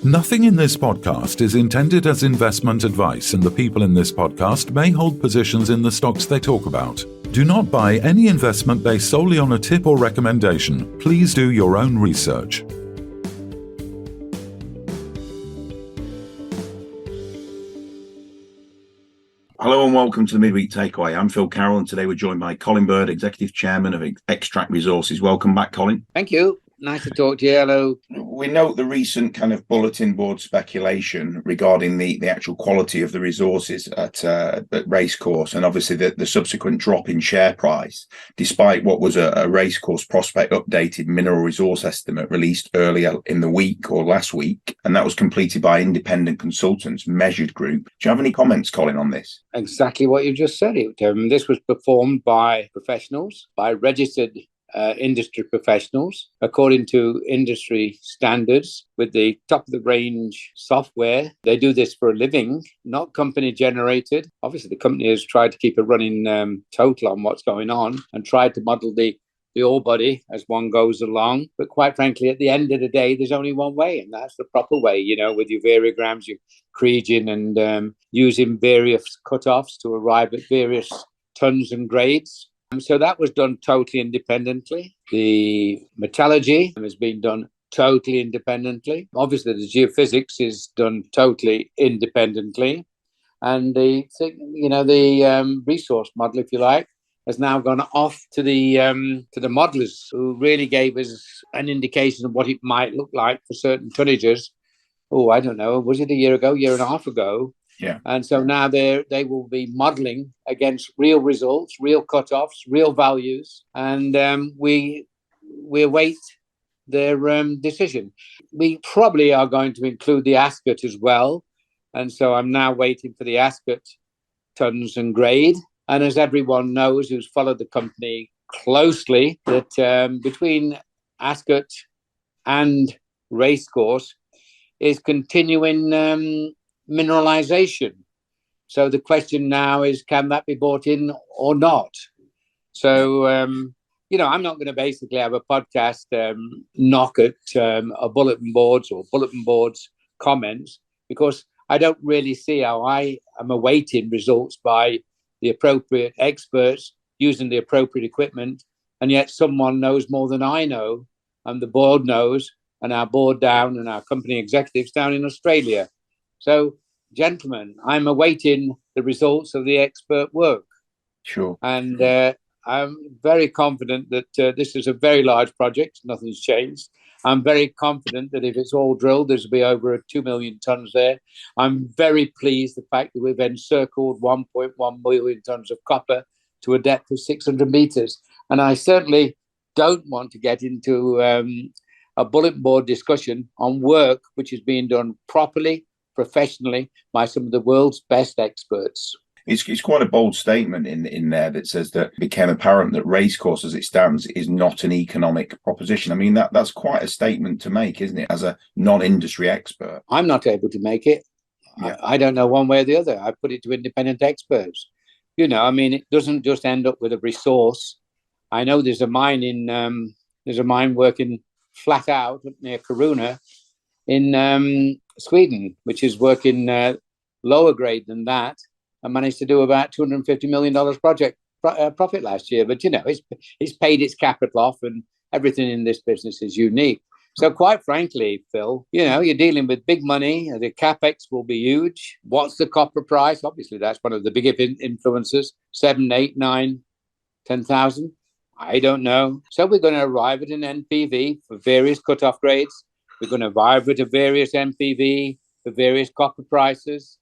Nothing in this podcast is intended as investment advice, and the people in this podcast may hold positions in the stocks they talk about. Do not buy any investment based solely on a tip or recommendation. Please do your own research. Hello and welcome to the Midweek Takeaway. I'm Phil Carroll, and today we're joined by Colin Bird, Executive Chairman of Xtract Resources. Welcome back, Colin. Thank you. Nice to talk to you. Hello. We note the recent kind of bulletin board speculation regarding the actual quality of the resources at Racecourse, and obviously the subsequent drop in share price, despite what was a Racecourse Prospect updated mineral resource estimate released earlier in the week or last week, and that was completed by independent consultants, Measured Group. Do you have any comments, Colin, on this? Exactly what you just said. This was performed by professionals, by registered industry professionals, according to industry standards, with the top-of-the-range software. They do this for a living, not company-generated. Obviously, the company has tried to keep a running total on what's going on and tried to model the ore body as one goes along. But quite frankly, at the end of the day, there's only one way, and that's the proper way, with your variograms, your creaging, and using various cutoffs to arrive at various tons and grades. So that was done totally independently. The metallurgy has been done totally independently. Obviously, the geophysics is done totally independently. And the resource model, if you like, has now gone off to the modelers, who really gave us an indication of what it might look like for certain tonnages. Oh, I don't know. Was it a year and a half ago? Yeah. And so now they will be modeling against real results, real cutoffs, real values, and we await their decision. We probably are going to include the ASCOT as well, and so I'm now waiting for the ASCOT tons and grade. And as everyone knows who's followed the company closely, that between ASCOT and Racecourse is continuing mineralization. So the question now is, can that be bought in or not? So, I'm not going to basically have a podcast knock at a bulletin boards comments, because I don't really see how I am awaiting results by the appropriate experts using the appropriate equipment, and yet someone knows more than I know, and the board knows, and our board down and our company executives down in Australia. So, gentlemen, I'm awaiting the results of the expert work. Sure. And I'm very confident that this is a very large project. Nothing's changed. I'm very confident that if it's all drilled, there's be over 2 million tons there. I'm very pleased the fact that we've encircled 1.1 million tons of copper to a depth of 600 meters. And I certainly don't want to get into a bulletin board discussion on work which is being done properly, professionally, by some of the world's best experts. It's quite a bold statement in there that says that it became apparent that Racecourse as it stands is not an economic proposition. I mean, that's quite a statement to make, isn't it, as a non-industry expert? I'm not able to make it. Yeah. I don't know one way or the other. I put it to independent experts. It doesn't just end up with a resource. I know there's a mine working flat out near Kiruna in Sweden, which is working lower grade than that, and managed to do about $250 million profit last year. But it's paid its capital off, and everything in this business is unique. So quite frankly, Phil, you're dealing with big money. The capex will be huge. What's the copper price? Obviously, that's one of the bigger influences. 7, 8, 9, 10,000. I don't know. So we're going to arrive at an NPV for various cutoff grades. We're going to arrive at a various NPV for various copper prices.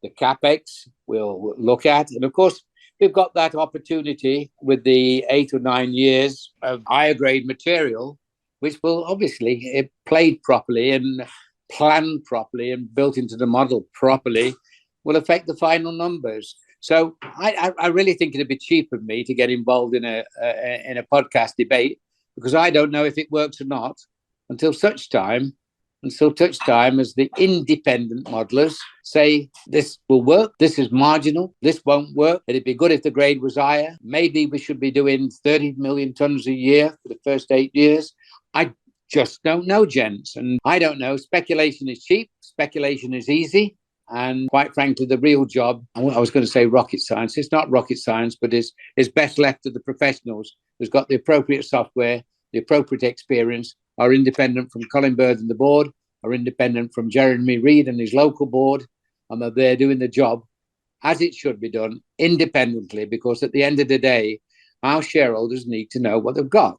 The capex we'll look at. And of course, we've got that opportunity with the 8 or 9 years of higher grade material, which will obviously, if played properly and planned properly and built into the model properly, will affect the final numbers. So I really think it'd be cheap of me to get involved in a podcast debate, because I don't know if it works or not until such time as the independent modelers say this will work, this is marginal, this won't work. It'd be good if the grade was higher. Maybe we should be doing 30 million tons a year for the first 8 years. just don't know, gents. And I don't know. Speculation is cheap. Speculation is easy. And quite frankly, the real job, I was going to say rocket science. It's not rocket science, but it's best left to the professionals who's got the appropriate software, the appropriate experience, are independent from Colin Bird and the board, are independent from Jeremy Reid and his local board, and are there doing the job as it should be done independently, because at the end of the day, our shareholders need to know what they've got.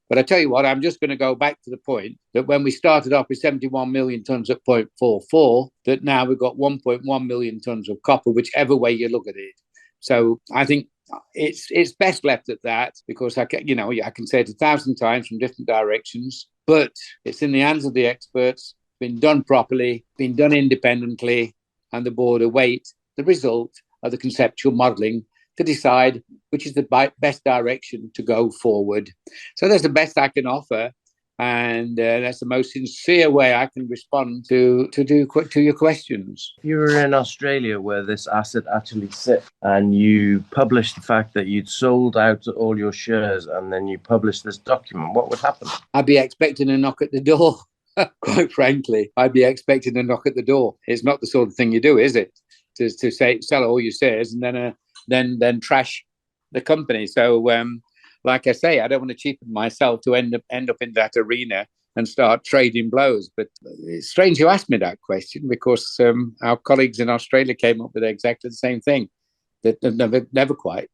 But I tell you what, I'm just going to go back to the point that when we started off with 71 million tonnes at 0.44, that now we've got 1.1 million tonnes of copper, whichever way you look at it. So I think it's best left at that, because I can say it 1,000 times from different directions, but it's in the hands of the experts, been done properly, been done independently, and the board await the result of the conceptual modelling to decide which is the best direction to go forward. So that's the best I can offer, and that's the most sincere way I can respond to your questions. If you were in Australia where this asset actually sits and you published the fact that you'd sold out all your shares and then you published this document, what would happen? I'd be expecting a knock at the door. Quite frankly, I'd be expecting a knock at the door. It's not the sort of thing you do, is it? To say sell all your shares and then trash the company. So, like I say, I don't want to cheapen myself to end up in that arena and start trading blows. But it's strange you asked me that question, because our colleagues in Australia came up with exactly the same thing. That they've never quite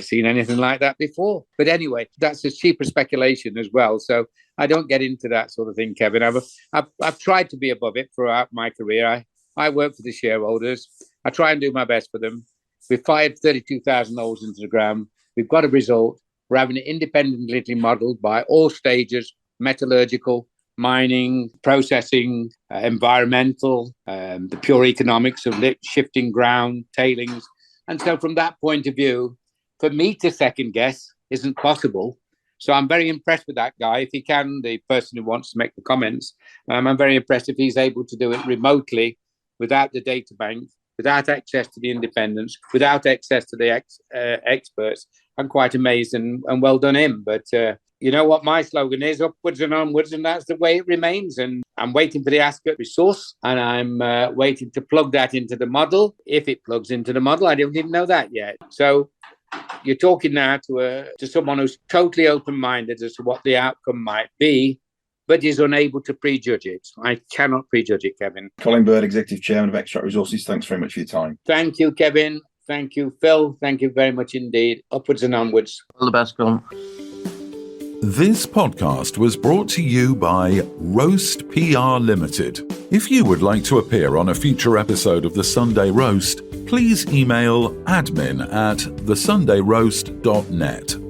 seen anything like that before. But anyway, that's a cheaper speculation as well. So I don't get into that sort of thing, Kevin. I've tried to be above it throughout my career. I work for the shareholders. I try and do my best for them. We've fired 32,000 holes into the ground. We've got a result. We're having it independently modelled by all stages: metallurgical, mining, processing, environmental, the pure economics of shifting ground, tailings. And so from that point of view, for me to second guess isn't possible. So I'm very impressed with that guy. If he can, the person who wants to make the comments, I'm very impressed if he's able to do it remotely, without the data bank, without access to the independents, without access to the experts. I'm quite amazed, and well done him. But you know what my slogan is? Upwards and onwards, and that's the way it remains. And I'm waiting for the ASCOT resource, and I'm waiting to plug that into the model. If it plugs into the model, I don't even know that yet. So you're talking now to someone who's totally open-minded as to what the outcome might be, but is unable to prejudge it. I cannot prejudge it, Kevin. Colin Bird, Executive Chairman of Xtract Resources, thanks very much for your time. Thank you, Kevin. Thank you, Phil. Thank you very much indeed. Upwards and onwards. All the best, Colin. This podcast was brought to you by Roast PR Limited. If you would like to appear on a future episode of The Sunday Roast, please email admin@thesundayroast.net.